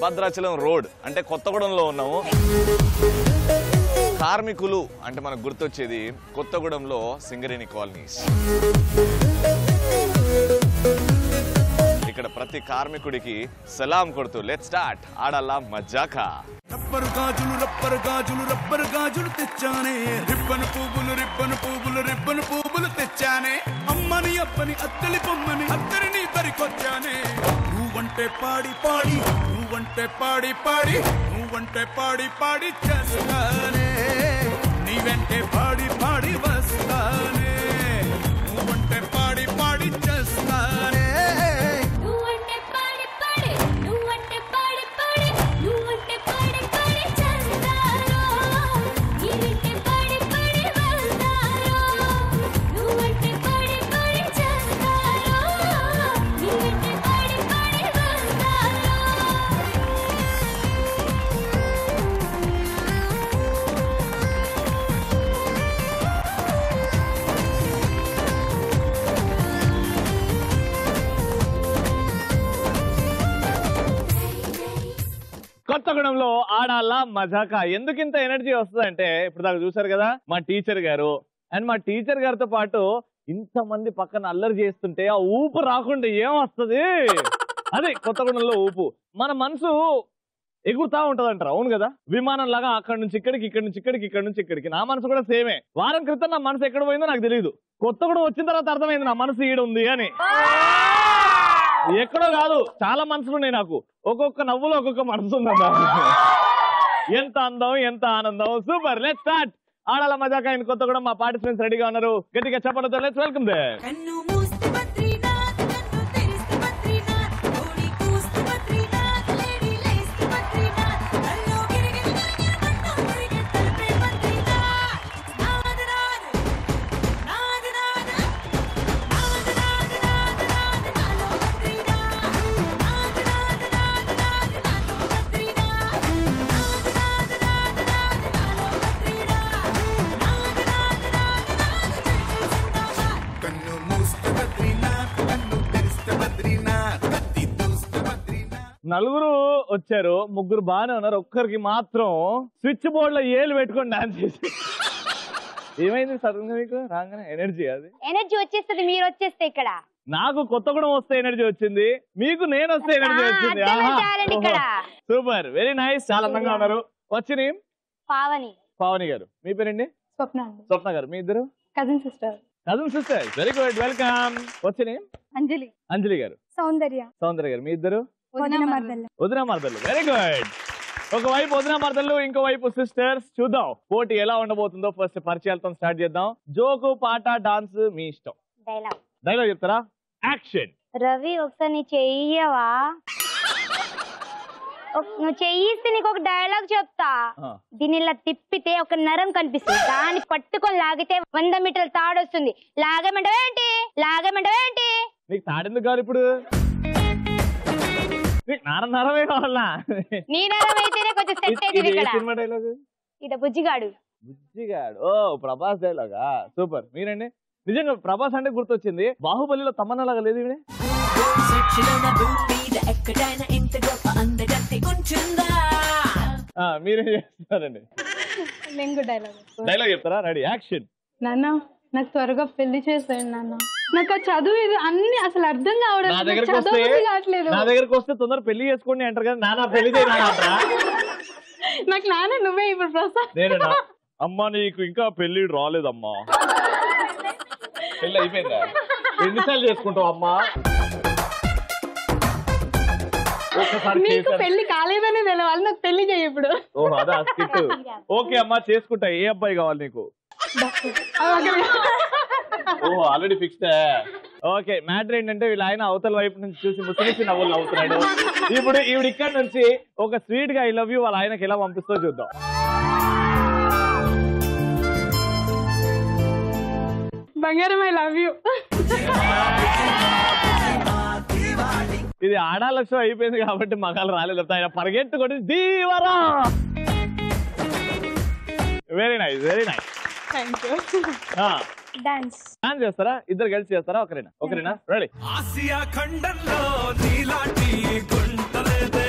Bhadrachalam road అంటే కొత్తగూడెంలో ఉన్నాము. కార్మికులు అంటే మనకు గుర్తొచ్చేది కొత్తగూడెంలో సింగరేణి కాలనీస్. ఇక్కడ ప్రతి కార్మికుడికి సలాం కొడుతూ లెట్స్ స్టార్ట్ ఆడాలా మజాకా. రబ్బరు గాజులు రబ్బరు గాజులు రబ్బరు గాజులు తెచ్చానే, రిబ్బను పువ్వులు రిబ్బను పువ్వులు రిబ్బను పువ్వులు తెచ్చానే, అమ్మని అప్పని అత్తలి పొమ్మని అత్తరిని పరికొచ్చానే. నువ్వంటే పాడి పాడి నువ్వంటే పాడి పాడి నువ్వంటే పాడి పాడి చేస్తానే, నీ వెంటే పాడి పాడి వస్తానే, నువ్వంటే పాడి పాడి చేస్తానే. కొత్తగూడెంలో ఆడాలా మజాకా. ఎందుకు ఇంత ఎనర్జీ వస్తుందంటే ఇప్పుడు దాకా చూసారు కదా మా టీచర్ గారు, అండ్ మా టీచర్ గారితో పాటు ఇంతమంది పక్కన అల్లరి చేస్తుంటే ఆ ఊపు రాకుండా ఏం వస్తుంది? అదే కొత్తగూడెంలో ఊపు. మన మనసు ఎగురుతా ఉంటది అంటారు, అవును కదా? విమానం లాగా అక్కడి నుంచి ఇక్కడికి, ఇక్కడి నుంచి ఇక్కడికి, ఇక్కడి నుంచి ఇక్కడికి. నా మనసు కూడా సేమే. వారం క్రితం నా మనసు ఎక్కడ పోయిందో నాకు తెలియదు. కొత్తగూడెం వచ్చిన తర్వాత అర్థమైంది నా మనసు ఈడ ఉంది అని. ఎక్కడో కాదు, చాలా మనసులు ఉన్నాయి నాకు. ఒక్కొక్క నవ్వులో ఒక్కొక్క మనసు ఉందన్నా. ఎంత అందం, ఎంత ఆనందం. సూపర్, లెట్స్ స్టార్ట్ ఆడాల మజాకా ఇన్ కొత్తగూడెం. మా పార్టిసిపెంట్స్ రెడీగా ఉన్నారు. గట్టిగా చెప్పడంతో లెట్స్ వెల్కమ్ దేమ్. నలుగురు వచ్చారు, ముగ్గురు బాగానే ఉన్నారు. ఒక్కరికి మాత్రం స్విచ్ బోర్డ్ లో ఏలు పెట్టుకొని డాన్స్ చేసి ఏమైంది సడన్ గా మీకు రాగానే? ఎనర్జీ, అది ఎనర్జీ వచ్చేస్తుంది మీరు వచ్చేస్తే. ఇక్కడ నాకు కొత్తగూడెం వస్తే ఎనర్జీ వచ్చింది, మీకు నేను వస్తే ఎనర్జీ వచ్చింది. Super, very nice. చాలా అందంగా ఉన్నారు. వచ్చి పావని. పావని గారు, మీ పేరండి? స్వప్న. స్వప్న గారు, మీ ఇద్దరు cousin sister. Cousin sister, very good, welcome. వచ్చి అంజలి. అంజలి గారు. సౌందర్య. సౌందర్య గారు, మీ ఇద్దరు? వదిన మరదలు. Very good. ఒకవైపు వదిన మరదలు, ఇంకోవైపు సిస్టర్స్. చూద్దాం పోటీ ఎలా ఉండబోతుందో. ఫస్ట్ పరిచయాలతో స్టార్ట్ చేద్దాం. జోకు, పాట, డాన్స్ మీ ఇష్టం. డైలాగ్. డైలాగ్ చెప్తారా? యాక్షన్. రవి ఒకసారి నీ చెయ్యవా? నువ్వు చెయ్యిస్తే నీకు ఒక డైలాగ్ చెప్తా. దీన్ని ఇలా తిప్పితే ఒక నరం కనిపిస్తుంది, దాన్ని పట్టుకొని లాగితే 100 మీటర్ల తాడు వస్తుంది. లాగమంటావేంటి? లాగమంటావేంటి? నీకు తాడెందుకు కావాలి ఇప్పుడు? నరమే కావాలా? నీ నరం అయితేనే కొంచెం సెట్ అయింది. సినిమా డైలాగ్ ఇద బుజ్జిగాడు. బుజ్జిగాడు, ఓ ప్రభాస్ డైలాగా. సూపర్. మీరండి? నిజంగా ప్రభాస్ అంటే గుర్తొచ్చింది, బాహుబలిలో తమన్నా లాగా లేదు ఇవిడే. మీరేం చేస్తున్నారండి? డైలాగ్ చెప్తారా? Ready, action. నాన్న నాకు త్వరగా పెళ్లి చేసేయండి నాన్న, నాకు ఆ చదువు ఇది అన్ని అసలు అర్థం కావడం. నా దగ్గరకు వస్తే తొందర పెళ్లి చేసుకోండి అంటారు కదా, నాన్న పెళ్లి చేయనా? నాకు నాన్న నువ్వే ఇప్పుడు ప్రసాద్. నేనేనా? అమ్మా నీకు ఇంకా పెళ్లి రాలేదమ్మా. పెళ్లి అయిపోయిందా? ఎన్నిసార్లు చేసుకుంటావు అమ్మా? నీకు పెళ్లి కాలేదనే తెలవాలి, నాకు పెళ్లి చేయి ఇప్పుడు. ఓహో అదా స్కిట్. ఓకే అమ్మా చేసుకుంటా. ఏ అబ్బాయి కావాలి నీకు? ఓ ఆల్రెడీ ఫిక్స్డ్. ఓకే, మ్యాటర్ ఏంటంటే వీళ్ళ ఆయన అవతల వైపు నుంచి చూసి ముసిముసి నవ్వులు నవ్వుతున్నాడు. ఇప్పుడు ఈవిడ ఇక్కడ నుంచి ఒక స్వీట్ గా ఐ లవ్ యూ వాళ్ళ ఆయనకి ఎలా పంపిస్తో చూద్దాం. బంగారం ఐ లవ్ యూ. ఇది ఆడాలక్ష్యం అయిపోయింది కాబట్టి మగాళ్ళు రాలేదు. ఆయన పరిగెట్టు కొట్టి దీవరా. Very nice, very nice. Dance చేస్తారా? ఇద్దరు కలిసి చేస్తారా? ఒకరేనా? రెడీ. ఆసియా ఖండంలో నీలాంటి గుంటలేదే,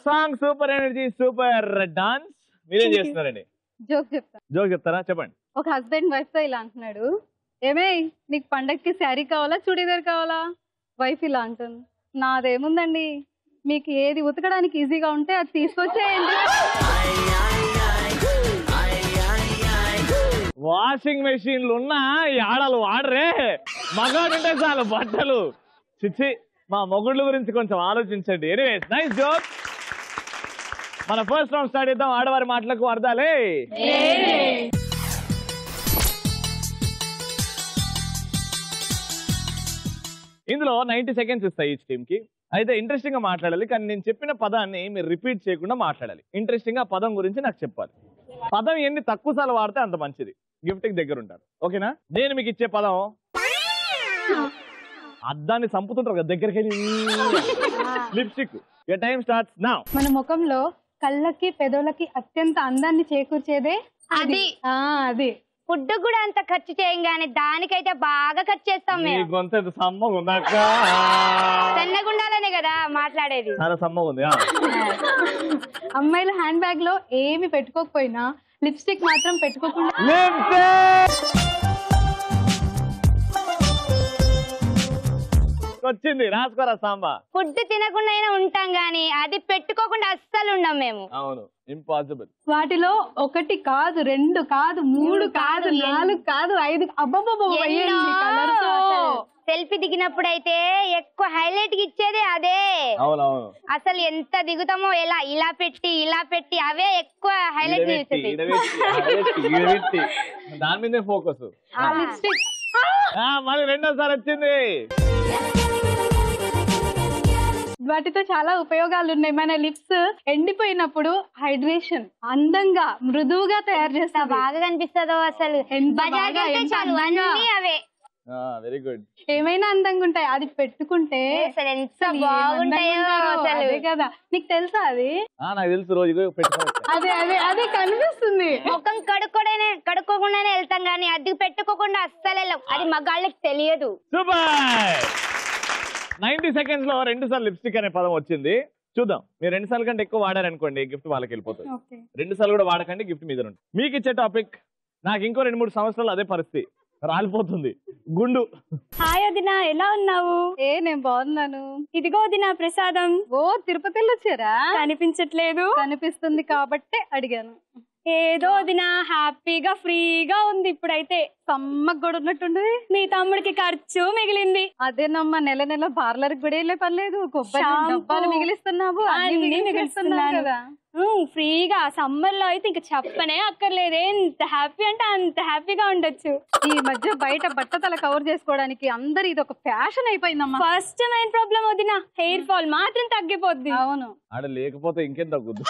song, super energy, super dance. మీరేం చేస్తున్నారండి? జోక్ చెప్తా. జోక్ చెప్తారా? చెప్పండి. ఒక హస్బెండ్ వైఫ్ తో ఇలా అంటున్నాడు, ఏమే నీకు పండక్కి శారీ కావాలా చూడీదార్ కావాలా? వైఫ్ ఇలా అంటుంది, నాదేముందండి, మీకు ఏది ఉతకడానికి ఈజీగా ఉంటే అది తీసుకొచ్చేయండి. వాషింగ్ మెషిన్లు ఉన్నా ఈ ఆడలు వాడరే, మగాడుంటే చాలు బట్టలు. చిచ్చి, మా మొగుళ్ళ గురించి కొంచెం ఆలోచించండి. Anyways, nice joke. మన ఫస్ట్ రౌండ్ స్టార్ట్ చేద్దాం. ఆడవారి మాటలకు అర్థాలే. ఇందులో 90 సెకండ్స్ ఇస్తాయి ఈచ్ టీమ్ కి. అయితే ఇంట్రెస్టింగ్ గా మాట్లాడాలి, కానీ నేను చెప్పిన పదాన్ని మీరు రిపీట్ చేయకుండా మాట్లాడాలి. ఇంట్రెస్టింగ్ గా పదం గురించి నాకు చెప్పాలి. పదం ఎన్ని తక్కువ సార్లు వాడితే అంత మంచిది. గిఫ్ట్ కి దగ్గర ఉంటారు. ఓకేనా? నేను మీకు ఇచ్చే పదం అద్దాన్ని చంపుతుంటారు కదా, దగ్గరికి వెళ్ళి lipstick. Your time starts now. మన ముఖంలో కళ్ళకి పెదవులకి అత్యంత అందాన్ని చేకూర్చేదే అది. అది ఫుడ్ కూడా అంత ఖర్చు చేయం గానీ దానికైతే బాగా ఖర్చు చేస్తాం మేము. గొంత సమ్మగా ఉందాక సన్నగుండాలనే కదా మాట్లాడేది. చాలా సమ్మగా ఉంది. అమ్మాయిల హ్యాండ్ బ్యాగ్ లో ఏమి పెట్టుకోకపోయినా లిప్స్టిక్ మాత్రం పెట్టుకోకుండా వచ్చింది. రాసుకోరా సాంబా. ఫుడ్ తినకుండా అయినా ఉంటాం గానీ అది పెట్టుకోకుండా అస్సలు ఉండం మేము. అవును, ఇంపాసిబుల్. వాటిలో 1 కాదు, 2 కాదు, 3 కాదు, 4 కాదు, 5. అబ్బబ్బబ్బ, సెల్ఫీ దిగినప్పుడు అయితే ఎక్కువ హైలైట్ ఇచ్చేదే అదే. అవునవును. అసలు ఎంత దిగుతామో ఇలా పెట్టి అవే ఎక్కువ హైలైట్ దాని మీదే ఫోకస్. లిప్స్టిక్ మళ్ళీ రెండోసారి వచ్చింది. వాటితో చాలా ఉపయోగాలు ఉన్నాయి. మన లిప్స్ ఎండిపోయినప్పుడు హైడ్రేషన్, అందంగా మృదువుగా తయారు చేస్తా, బాగా కనిపిస్తుందో అసలు. బజాజ్ అయితే చాలు అన్నీ అవే. Very good. ఏమైనా అందంగా ఉంటాయి. అది పెట్టుకుంటే అసలు ఎంత బాగుంటాయో అసలు. అదే కదా, నీకు తెలుసా అది? నాకు తెలుసు, రోజు పెట్టుకోవచ్చు. అదే అదే అదే కనిపిస్తుంది. ముఖం కడుక్కోకుండానే వెళ్తాం గానీ అది పెట్టుకోకుండా అస్సలు వెళ్ళం. అది మగాళ్ళకి తెలియదు. సూపర్. 90 సెకండ్స్ లో 2 సార్లు లిప్స్టిక్ అనే పదం వచ్చింది. చూద్దాం. మీరు 2 సార్లు కంటే ఎక్కువ వాడారనుకోండి, గిఫ్ట్ వాళ్ళకి వెళ్ళిపోతుంది. 2 సార్లు కూడా వాడకండి, గిఫ్ట్ మీద ఉంటుంది. మీకు ఇచ్చే టాపిక్, నాకు ఇంకో 2-3 సంవత్సరాలు అదే పరిస్థితి, రాలిపోతుంది గుండు. హాయ్ వదిన, ఎలా ఉన్నావు? నేను బాగున్నాను. ఇదిగో వదిన ప్రసాదం. ఓ, తిరుపతిలో వచ్చారా? కనిపించట్లేదు. కనిపిస్తుంది కాబట్టే అడిగాను. ఏదో వదిన హ్యాపీగా ఫ్రీగా ఉంది ఇప్పుడైతే. సమ్మకు కూడా ఉన్నట్టుండి. మీ తమ్ముడికి ఖర్చు మిగిలింది. అదేనమ్మా, నెల నెల పార్లర్ కూడా వెళ్ళే పని లేదు. కొబ్బరి డబ్బాలు మిగిలిస్తున్నావు, అన్ని మిగిలిస్తున్నావు కదా. ఫ్రీగా సమ్మర్ లో అయితే ఇంకా చెప్పనే అక్కర్లేదు. ఎంత హ్యాపీ అంటే అంత హ్యాపీగా ఉండొచ్చు. ఈ మధ్య బయట బట్టతల కవర్ చేసుకోవడానికి అందరు ఇది ఒక ఫ్యాషన్ అయిపోయిందమ్మా. ఫస్ట్ మెయిన్ ప్రాబ్లం వదిన, హెయిర్ ఫాల్ మాత్రం తగ్గిపోద్ది. అవును, ఆడ లేకపోతే ఇంకేం తగ్గుద్ది.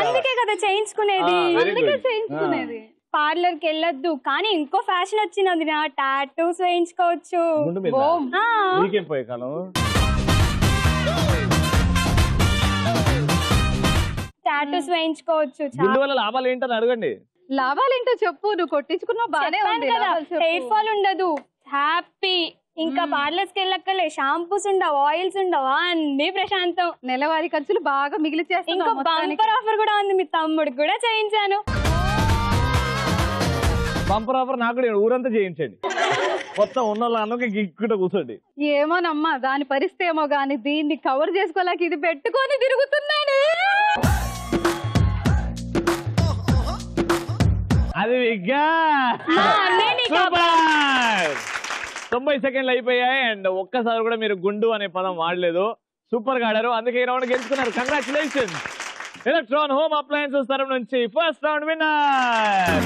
అందుకే కదా చేయించుకునేది. అందుకే చేయించుకునేది. పార్లర్ కి వెళ్ళొద్దు, కానీ ఇంకో ఫ్యాషన్ వచ్చింది వదిన, టాటూస్ వేయించుకోవచ్చు. నీకేం పోయే కాలం. టాటూస్ వేయించుకోవచ్చు. గుండు వల్ల లాభాలు ఏంటని అడగండి. లాభాలేంటో చెప్పు. నువ్వు కొట్టించుకున్నావు బానే ఉంది కదా, హెయిర్ ఫాల్ ఉండదు, హ్యాపీ. ఇంకా పార్లర్స్ కి వెళ్ళక్కలే, షాంపూస్ ఉండవు, ఆయిల్స్ ఉండవు, అన్ని ప్రశాంతం. నెలవారీ ఖర్చులు బాగా మిగిలి చేస్తాను. ఇంకా బంపర్ ఆఫర్ కూడా ఉంది, మీ తమ్ముడికి కూడా చేయించాను. బంపర్ ఆఫర్ నాకు కూడా ఊరంతా చేయించండి. మొత్తం ఉన్న వాళ్ళకి గిక్కుట కూర్చోండి. ఏమోనమ్మా, దాని పరిస్థితి ఏమో గాని దీన్ని కవర్ చేసుకోలేక ఇది పెట్టుకొని తిరుగుతున్నాను. అది 90 సెకండ్లు అయిపోయాయి. అండ్ ఒక్కసారి కూడా మీరు గుండు అనే పదం వాడలేదు. సూపర్ గా ఆడారు, అందుకే ఈ రౌండ్ గెలుచుకున్నారు. కంగ్రాచులేషన్స్. ఎలక్ట్రాన్ హోమ్ అప్లయన్సెస్ తరఫు నుంచి first round winner.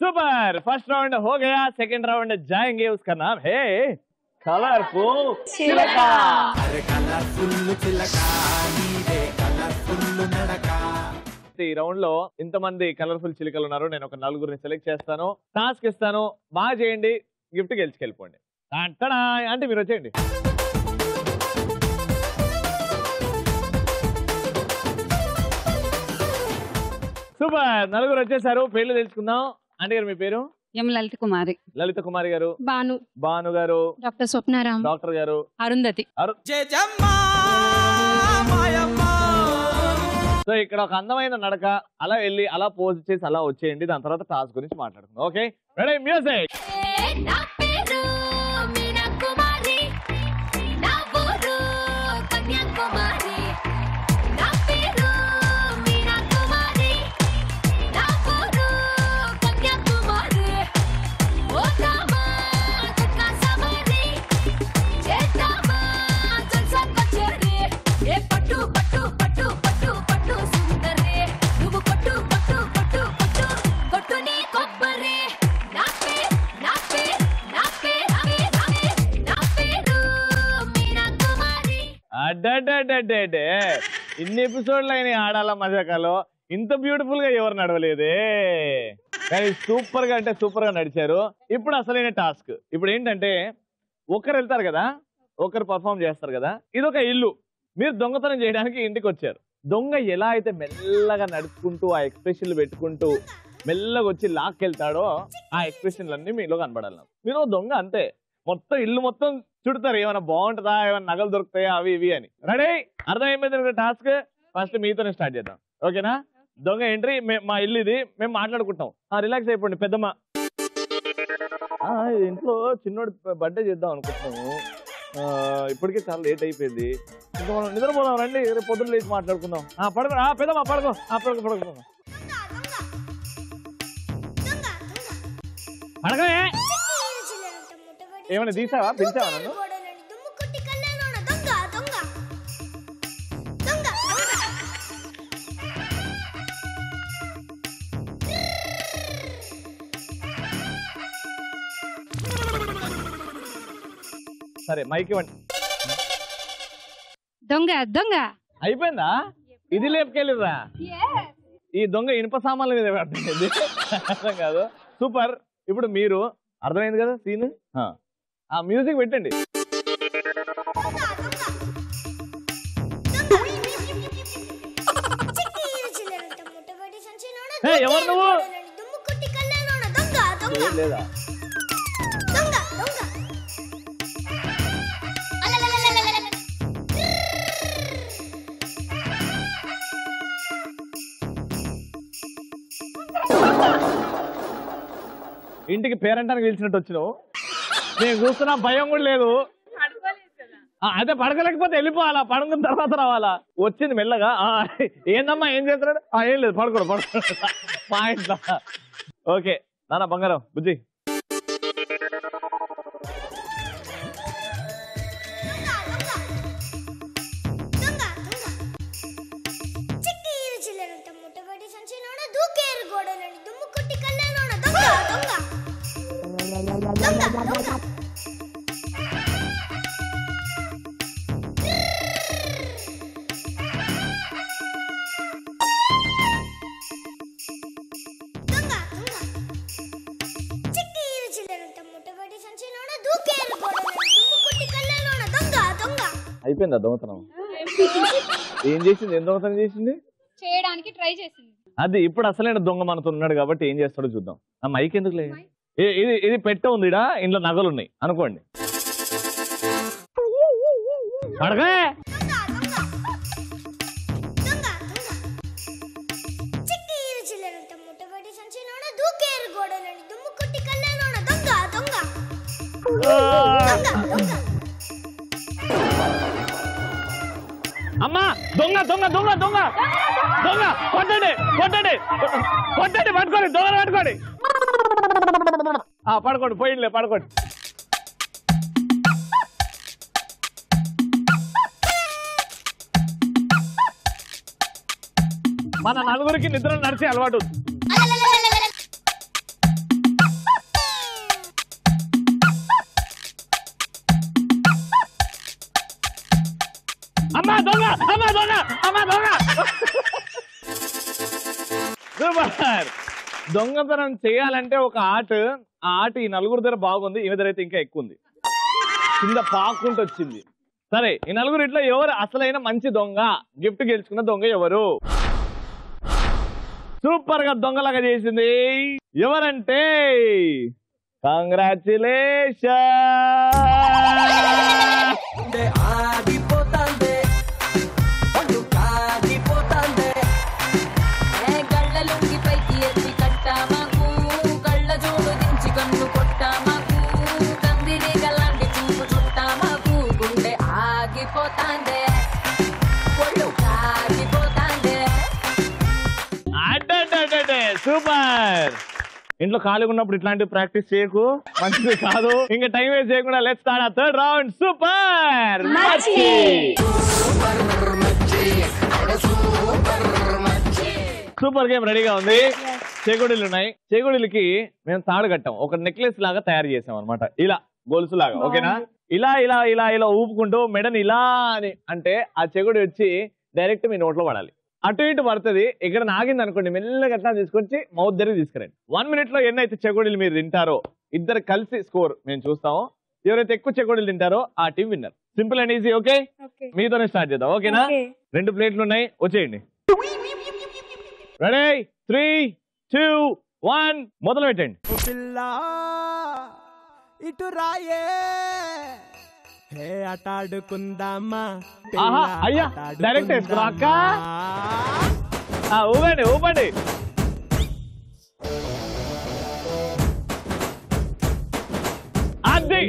Super. First round हो गया, सेकंड राउंड जाएंगे. उसका नाम है कलरफुल चिलका. ఈ రౌండ్ లో ఇంతమంది కలర్ఫుల్ చిలుకలు ఉన్నారు. నేను ఒక 4గురిని సెలెక్ట్ చేస్తాను, టాస్క్ ఇస్తాను, బాగా చేయండి, గిఫ్ట్ గెలుచుకెళ్ళిపోండి. అంటే మీరు వచ్చేయండి. సూపర్, నలుగురు వచ్చేసారు. పేర్లు తెలుసుకుందాం. అంటే గారు మీ పేరు? ఎం లలిత కుమారి. లలిత కుమారి గారు. బాను. బాను గారు. డాక్టర్ స్వప్నారాం. డాక్టర్ గారు. అరుంధతి. సో ఇక్కడ ఒక అందమైన నడక, అలా వెళ్ళి అలా పోజ్ చేసి అలా వచ్చేయండి. దాని తర్వాత టాస్క్ గురించి మాట్లాడుకుందాం. Okay, ready, music. ఇన్ని ఎపిసోడ్లు అయినాయి ఆడాల మజాకాలో, ఇంత బ్యూటిఫుల్ గా ఎవరు నడవలేదే. కానీ సూపర్ గా అంటే సూపర్ గా నడిచారు. ఇప్పుడు అసలైన టాస్క్. ఇప్పుడు ఏంటంటే ఒకరు వెళ్తారు కదా, ఒకరు పర్ఫామ్ చేస్తారు కదా. ఇది ఒక ఇల్లు, మీరు దొంగతనం చేయడానికి ఇంటికి వచ్చారు. దొంగ ఎలా అయితే మెల్లగా నడుచుకుంటూ ఆ ఎక్స్ప్రెషన్లు పెట్టుకుంటూ మెల్లగా వచ్చి లాక్కెళ్తాడో ఆ ఎక్స్ప్రెషన్లన్నీ మీలో కనబడాలి. మీరు దొంగ అంతే, మొత్తం ఇల్లు మొత్తం చుడతారు. ఏమైనా బాగుంటుందా, ఏమైనా నగలు దొరుకుతాయా, అవి ఇవి అని. రెడీ, అర్థమైపోయింది టాస్క్. ఫస్ట్ మీతోనే స్టార్ట్ చేద్దాం, ఓకేనా? దొంగ ఎంట్రీ. మా ఇల్లు ఇది, మేము మాట్లాడుకుంటాం. రిలాక్స్ అయిపోండి పెద్దమ్మ. ఇంట్లో చిన్నోడు బర్త్డే చేద్దాం అనుకుంటున్నాము. ఇప్పటికే చాలా లేట్ అయిపోయింది. ఇంకా మనం నిద్రపోదాం రండి, రేపు పొద్దున్న లేచి మాట్లాడుకుందాం. పడుకో పెద్దమ్మ, పడుకో పడుకో. పడకనే ఏమైనా తీసావా, పిలిచావా నన్ను? సరే మైక్ ఇవ్వండి. దొంగ దొంగ అయిపోయిందా? ఇది లేపుకెళ్ళిరా. ఈ దొంగ ఇనుప సామాన్ల మీద పడుతుంది, అర్థం కాదు. సూపర్. ఇప్పుడు మీరు అర్థమైంది కదా సీన్. మ్యూజిక్ పెట్టండి. ఎవరు నువ్వు? లేదా ఇంటికి పేరెంటానికి పిలిచినట్టు వచ్చినావు. నేను చూస్తున్నా, భయం కూడా లేదు. అదే పడకలేకపోతే వెళ్ళిపోవాలా, పడుకున్న తర్వాత రావాలా. వచ్చింది మెల్లగా. ఏందమ్మా ఏం చేస్తున్నాడు? ఏం లేదు, పడుకోడు పాయింట్. ఓకే నాన్న బంగారం బుజ్జి. అయిపోయిందా దొంగతనం? ఏం చేసింది? ఏం దొంగతనం చేసింది? చేయడానికి ట్రై చేసింది. అది ఇప్పుడు అసలైన దొంగ మనతో ఉన్నాడు కాబట్టి ఏం చేస్తాడో చూద్దాం. ఆ మైక్ ఎందుకు లేదు? ఇది పెట్ట ఉంది, ఇంట్లో నగలు ఉన్నాయి అనుకోండి. పడగా అమ్మా దొంగ దొంగ దొంగ దొంగ దొంగ కొట్టండి కొట్టండి కొట్టండి, పట్టుకోండి దొంగ పట్టుకోండి. పడుకోండి, పోయిందిలే పడుకోండి. మన నలుగురికి నిద్ర నడిచే అలవాటు. అమ్మా దొంగ అమ్మా దొంగ అమ్మా దొంగ. సూపర్. దొంగతనం చేయాలంటే ఒక ఆట. ఆ ఆట ఈ నలుగురు దగ్గర బాగుంది, ఈమె దగ్గర అయితే ఇంకా ఎక్కువ ఉంది. కింద పాక్కుంటూ వచ్చింది. సరే ఈ నలుగురు ఇట్లా ఎవరు అసలైన మంచి దొంగ, గిఫ్ట్ గెలుచుకున్న దొంగ ఎవరు? సూపర్ గా దొంగలాగా చేసింది ఎవరంటే కంగ్రాచులేషన్. సూపర్. ఇంట్లో ఖాళీగా ఉన్నప్పుడు ఇట్లాంటి ప్రాక్టీస్ చేయకు, మంచిది కాదు. ఇంకా టైం వేస్ట్ చేయకుండా లెట్స్ స్టార్ట్ ఆ third round. Super super game రెడీగా ఉంది. చేగోడీలు ఉన్నాయి. చేగోడీలకి మేము తాడు కట్టాం, ఒక నెక్లెస్ లాగా తయారు చేసాం అనమాట, ఇలా గొలుసు లాగా. ఓకేనా? ఇలా ఇలా ఇలా ఇలా ఊపుకుంటూ మెడని ఇలా అని అంటే ఆ చెగుడి వచ్చి డైరెక్ట్ మీ నోట్లో పడాలి. అటు ఇటు పడుతుంది. ఇక్కడ నాగింది అనుకోండి, మెల్లగా అట్లా తీసుకొచ్చి మౌత్ దగ్గర తీసుకురండి. 1 minute లో ఎన్నైతే చెగోడీలు మీరు తింటారో ఇద్దరు కలిసి స్కోర్ మేము చూస్తాము. ఎవరైతే ఎక్కువ చెగోడీలు తింటారో ఆ team winner. Simple and easy. Okay, మీతోనే స్టార్ట్ చేద్దాం. ఓకేనా? 2 ప్లేట్లు ఉన్నాయి, వచ్చేయండి. రెడీ? 3, 2, 1 మొదలు పెట్టండి. ఇటు రాయే హే ఆటాడుకుందామా. ఆహా అయ్యా డైరెక్ట్ వేసుకో అక్క. ఊపండి ఊపండి. అది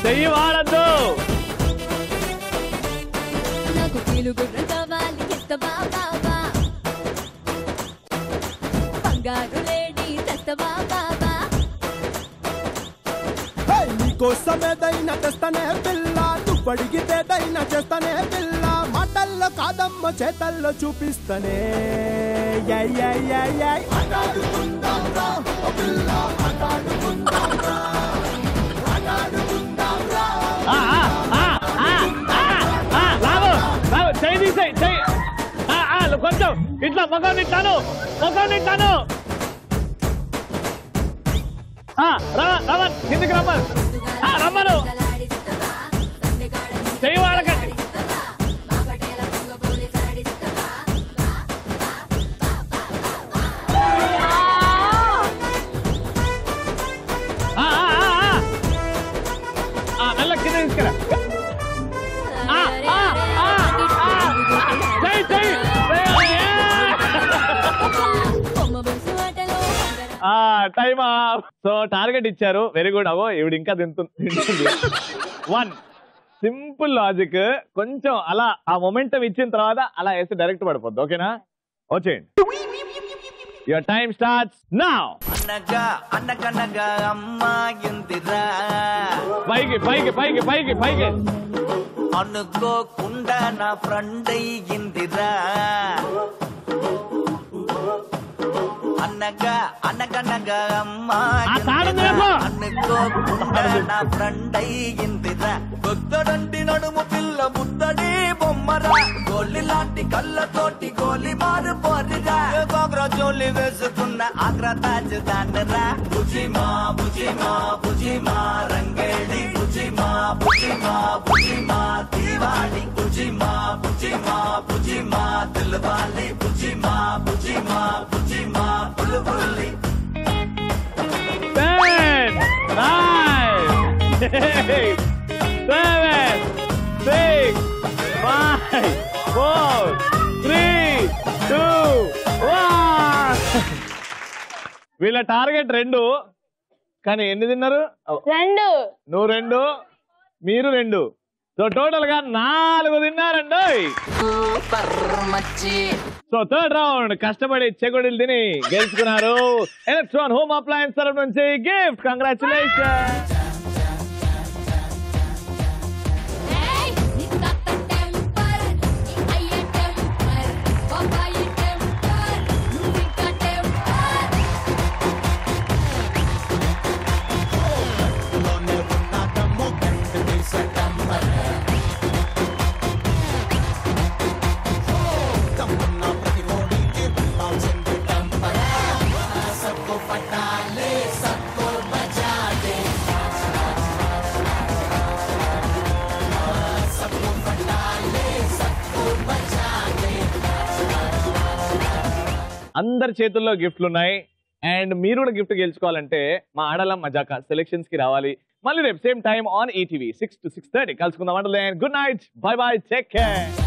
చెయ్యి వాడద్దు. నీకోసమేదైనా చేస్తానే పిల్ల, నువ్వు అడిగితేదైనా చేస్తానే పిల్ల. మాటల్లో కాదమ్మ చేతల్లో చూపిస్తానే. చెయ్యి తీసేయి, చెయ్యి కొంచెం ఇట్లా మొఖం నిట్టాను, మొఖం నిట్టాను. రమన్ కిందికి రమ్మను, రమ్మను. చెయ్యి వాడకండి. నల్ల కింద తీసుకురా. టైమ్. సో టార్గెట్ ఇచ్చారు, వెరీ గుడ్. అవో ఇవిడ ఇంకా తింటుంది. 1 సింపుల్ లాజిక్. కొంచెం అలా ఆ మొమెంటం ఇచ్చిన తర్వాత అలా వేస్తే డైరెక్ట్ పడిపోద్ది. ఓకేనా? వచ్చేయండి. Your time starts now. పైకి పైకి పైకి పైకి పైకి. అనుకోకుండా నా ఫ్రెండ్ అయ్యిందిరా. అనగా అనగనగా అమ్మా అనుకోకుండా నా ఫ్రెండ్ అయ్యిందిరా. భక్తుడంటి నడుము పిల్ల బుద్ధడి బొమ్మరా. గోలి లాంటి కళ్ళతోటి గోలి మారు పోరిరా. గోగ్రా జోలి వేసుకున్న ఆగ్రా తాజ్ దానరా. బుజిమా బుజిమా బుజిమా రంగేడి. బుజిమా బుజిమా బుజిమా దివాడి. బుజిమా బుజిమా బుజిమా దిల్వాలి. బుజిమా బుజిమా బుజిమా బుల్బుల్లి. 10, 9, 8, 7, 6, 5, 4, 3, 2, 1. వీళ్ళ టార్గెట్ 2, కానీ ఎన్ని తిన్నారు? 2. నువ్వు 2, మీరు 2. సో టోటల్ గా 4 తిన్నారండి. సో థర్డ్ రౌండ్ కష్టపడి చెగొడిలు తిని గెలుచుకున్నారు. ఎలక్ట్రాన్ హోమ్ అప్లయన్స్ తరఫు నుంచి గిఫ్ట్. కంగ్రాచులేషన్. అందరి చేతుల్లో గిఫ్ట్లు ఉన్నాయి. అండ్ మీరు కూడా గిఫ్ట్ గెలుచుకోవాలంటే మా ఆడలం మజాకా సెలెక్షన్స్ కి రావాలి. మళ్ళీ రేపు same time on ETV 6 to 6:30 కలుసుకుందాం. Good night, by by, take care.